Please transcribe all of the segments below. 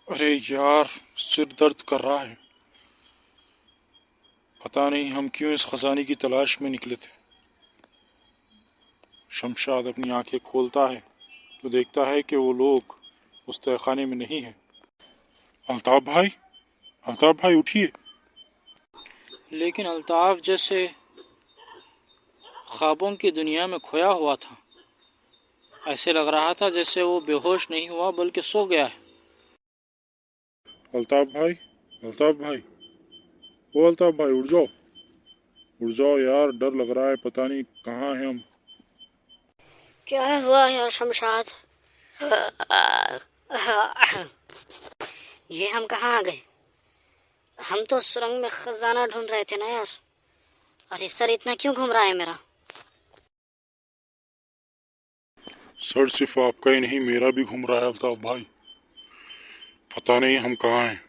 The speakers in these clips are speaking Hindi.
अरे यार, सिर दर्द कर रहा है। पता नहीं हम क्यों इस खजाने की तलाश में निकले थे। शमशाद अपनी आंखें खोलता है तो देखता है कि वो लोग उस तहखाने में नहीं है। अल्ताफ भाई, अल्ताफ भाई उठिए। लेकिन अल्ताफ जैसे ख्वाबों की दुनिया में खोया हुआ था। ऐसे लग रहा था जैसे वो बेहोश नहीं हुआ बल्कि सो गया है। अल्ताफ भाई, अल्ताफ भाई, ओ अल्ताफ भाई उठ जाओ, उठ जाओ यार, डर लग रहा है, पता नहीं कहाँ हैं हम। क्या हुआ यार शमशाद? ये हम कहाँ आ गए? हम तो सुरंग में खजाना ढूंढ रहे थे ना यार। अरे सर इतना क्यों घूम रहा है मेरा? सर सिर्फ आपका ही नहीं, मेरा भी घूम रहा है अल्ताफ भाई। पता नहीं हम कहाँ हैं।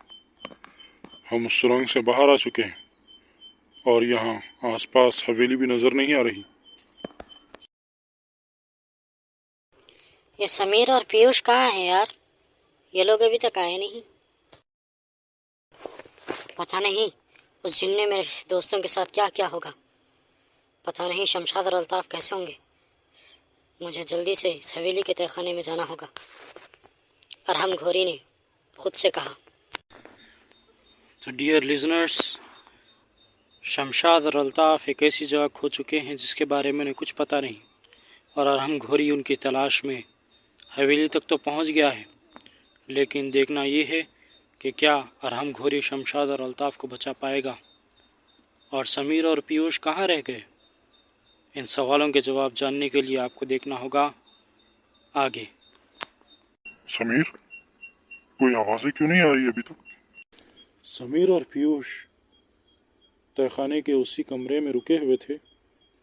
हम उस सुरंग से बाहर आ चुके हैं और यहाँ आसपास हवेली भी नजर नहीं आ रही। ये समीर और पीयूष कहाँ हैं यार? ये लोग अभी तक आए नहीं। पता नहीं उस जिन ने मेरे दोस्तों के साथ क्या क्या होगा। पता नहीं शमशाद और अल्ताफ कैसे होंगे। मुझे जल्दी से इस हवेली के तहखाने में जाना होगा। अरहम घोरी ने खुद से कहा। तो डियर लिजनर्स, शमशाद और अल्ताफ एक ऐसी जगह खो चुके हैं जिसके बारे में उन्हें कुछ पता नहीं, और अरहम घोरी उनकी तलाश में हवेली तक तो पहुंच गया है। लेकिन देखना ये है कि क्या अरहम घोरी शमशाद और अल्ताफ को बचा पाएगा, और समीर और पीयूष कहाँ रह गए। इन सवालों के जवाब जानने के लिए आपको देखना होगा आगे। समीर, कोई आवाजें क्यों नहीं आ रही अभी तक? समीर और पीयूष तहखाने के उसी कमरे में रुके हुए थे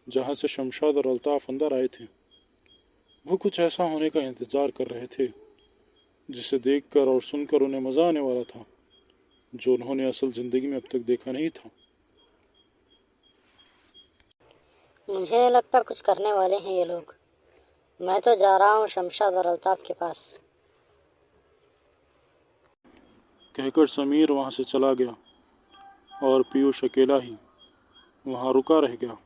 जहां से शमशाद और अल्ताफ अंदर आए थे। वो कुछ ऐसा होने का इंतजार कर रहे थे जिसे देखकर और सुनकर उन्हें मजा आने वाला था, जो उन्होंने असल जिंदगी में अब तक देखा नहीं था। मुझे लगता कुछ करने वाले हैं ये लोग। मैं तो जा रहा हूँ शमशाद और अल्ताफ के पास। कहकर समीर वहां से चला गया और पीयूष अकेला ही वहां रुका रह गया।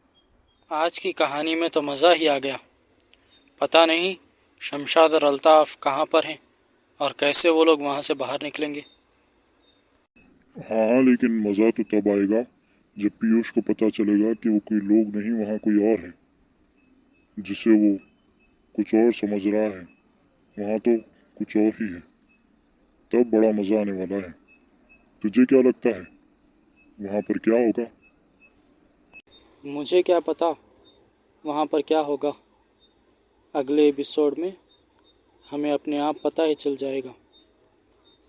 आज की कहानी में तो मज़ा ही आ गया। पता नहीं शमशाद और अल्ताफ कहाँ पर हैं और कैसे वो लोग वहाँ से बाहर निकलेंगे। हाँ, लेकिन मजा तो तब आएगा जब पीयूष को पता चलेगा कि वो कोई लोग नहीं, वहाँ कोई और है जिसे वो कुछ और समझ रहा है। वहाँ तो कुछ और ही है। तब बड़ा मजा आने वाला है। तुझे क्या लगता है वहाँ पर क्या होगा? मुझे क्या पता वहाँ पर क्या होगा। अगले एपिसोड में हमें अपने आप पता ही चल जाएगा।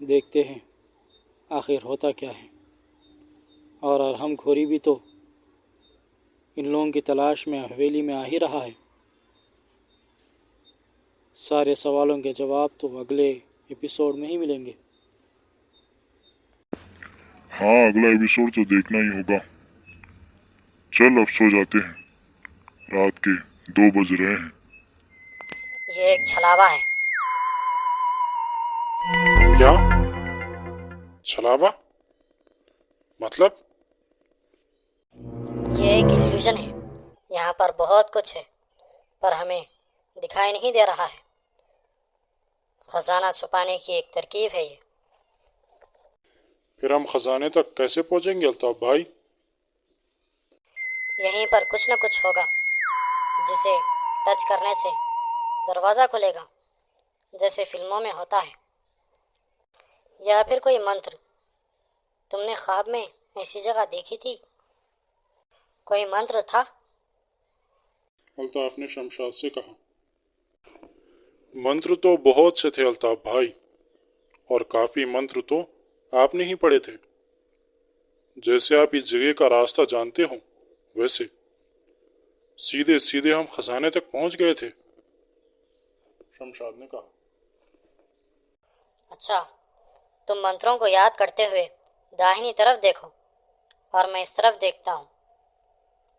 देखते हैं आखिर होता क्या है। और अरहम खोरी भी तो इन लोगों की तलाश में हवेली में आ ही रहा है। सारे सवालों के जवाब तो अगले एपिसोड में ही मिलेंगे। हाँ, अगला एपिसोड तो देखना ही होगा। चल अब सो जाते हैं, रात के 2 बज रहे हैं। ये एक छलावा है। क्या छलावा? मतलब? ये एक इल्यूजन है। यहाँ पर बहुत कुछ है पर हमें दिखाई नहीं दे रहा है। खजाना छुपाने की एक तरकीब है ये। फिर हम खजाने तक कैसे पहुंचेंगे अल्ताफ भाई? यहीं पर कुछ न कुछ होगा जिसे टच करने से दरवाजा खुलेगा, जैसे फिल्मों में होता है। या फिर कोई मंत्र। तुमने ख्वाब में ऐसी जगह देखी थी? कोई मंत्र था? अल्ताफ ने शमशाद से कहा। मंत्र तो बहुत से थे अल्ताफ भाई, और काफी मंत्र तो आपने ही पढ़े थे। जैसे आप इस जगह का रास्ता जानते हो, वैसे सीधे सीधे हम खजाने तक पहुंच गए थे, शमशाद ने कहा। अच्छा, तुम मंत्रों को याद करते हुए दाहिनी तरफ देखो और मैं इस तरफ देखता हूँ।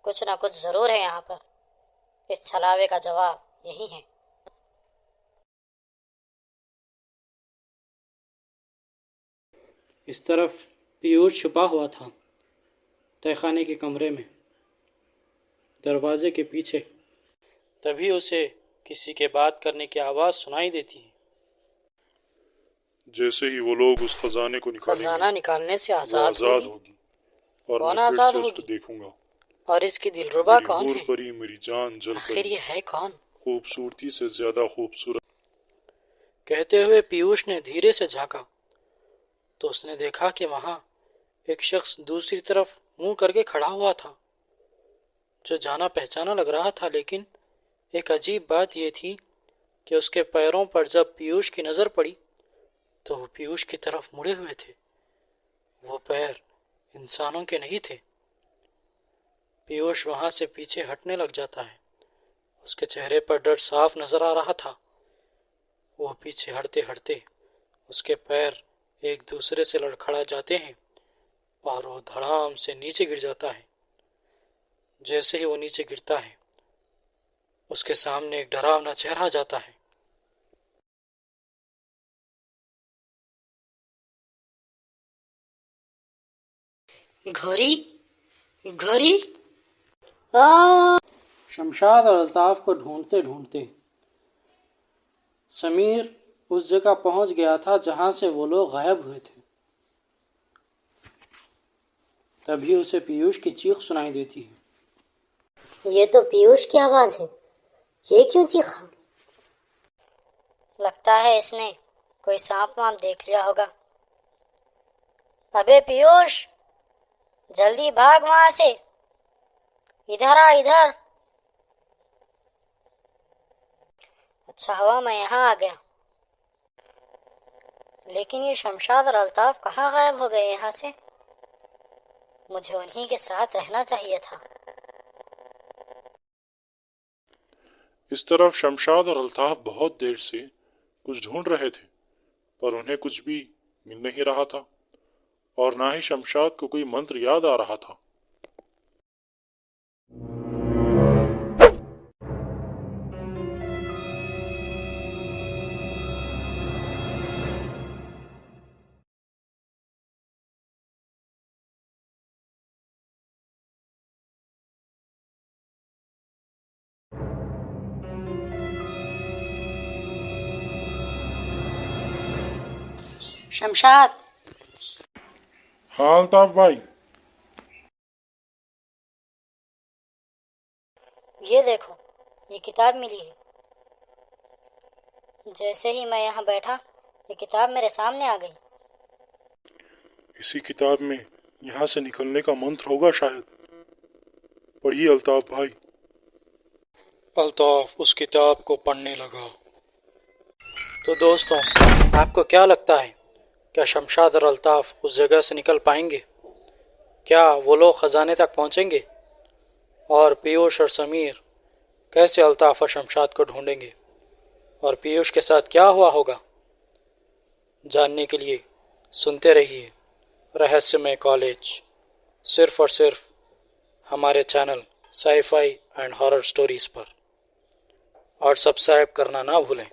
कुछ ना कुछ जरूर है यहाँ पर। इस छलावे का जवाब यही है। इस तरफ पीयूष छुपा हुआ था तहखाने के कमरे में, दरवाजे के पीछे। तभी उसे किसी के बात करने की आवाज़ सुनाई देती है। जैसे ही वो लोग उस खजाने को खजाना निकालेंगे निकालने से वो आज़ाद आजाद होगी। होगी और कौन मैं फिर आजाद से उसको होगी? देखूंगा। और इसकी दिलरुबा मेरी कौन हूर है? परी, मेरी जान जल आखिर परी, ये है कौन? खूबसूरती से ज्यादा खूबसूरत। कहते हुए पीयूष ने धीरे से झांका तो उसने देखा कि वहां एक शख्स दूसरी तरफ मुंह करके खड़ा हुआ था, जो जाना पहचाना लग रहा था। लेकिन एक अजीब बात यह थी कि उसके पैरों पर जब पीयूष की नजर पड़ी तो वो पीयूष की तरफ मुड़े हुए थे। वो पैर इंसानों के नहीं थे। पीयूष वहां से पीछे हटने लग जाता है। उसके चेहरे पर डर साफ नजर आ रहा था। वो पीछे हटते हटते उसके पैर एक दूसरे से लड़खड़ा जाते हैं और वो धड़ाम से नीचे गिर जाता है। जैसे ही वो नीचे गिरता है उसके सामने एक डरावना चेहरा आ जाता है। घोरी घोरी आ शमशाद और अल्ताफ को ढूंढते ढूंढते समीर उस जगह पहुंच गया था जहां से वो लोग गायब हुए थे। तभी उसे पीयूष की चीख सुनाई देती है। ये तो पीयूष की आवाज है। ये क्यों चीखा? लगता है इसने कोई सांप वाप देख लिया होगा। अबे पीयूष, जल्दी भाग वहां से। इधर आ, इधर। अच्छा हुआ मैं यहाँ आ गया। लेकिन ये शमशाद और अल्ताफ कहाँ गायब हो गए यहाँ से? मुझे उन्हीं के साथ रहना चाहिए था। इस तरफ शमशाद और अल्ताफ बहुत देर से कुछ ढूंढ रहे थे, पर उन्हें कुछ भी मिल नहीं रहा था और ना ही शमशाद को कोई मंत्र याद आ रहा था। शमशाद, हाँ अल्ताफ भाई। ये देखो, ये किताब मिली है। जैसे ही मैं यहाँ बैठा, ये किताब मेरे सामने आ गई। इसी किताब में यहाँ से निकलने का मंत्र होगा शायद। पढ़िए अल्ताफ भाई। अल्ताफ उस किताब को पढ़ने लगा। तो दोस्तों, आपको क्या लगता है, क्या शमशाद और अल्ताफ उस जगह से निकल पाएंगे? क्या वो लोग खजाने तक पहुंचेंगे? और पीयूष और समीर कैसे अल्ताफ और शमशाद को ढूंढेंगे? और पीयूष के साथ क्या हुआ होगा? जानने के लिए सुनते रहिए रहस्यमय कॉलेज, सिर्फ और सिर्फ हमारे channel sci-fi and horror stories पर। और सब्सक्राइब करना ना भूलें।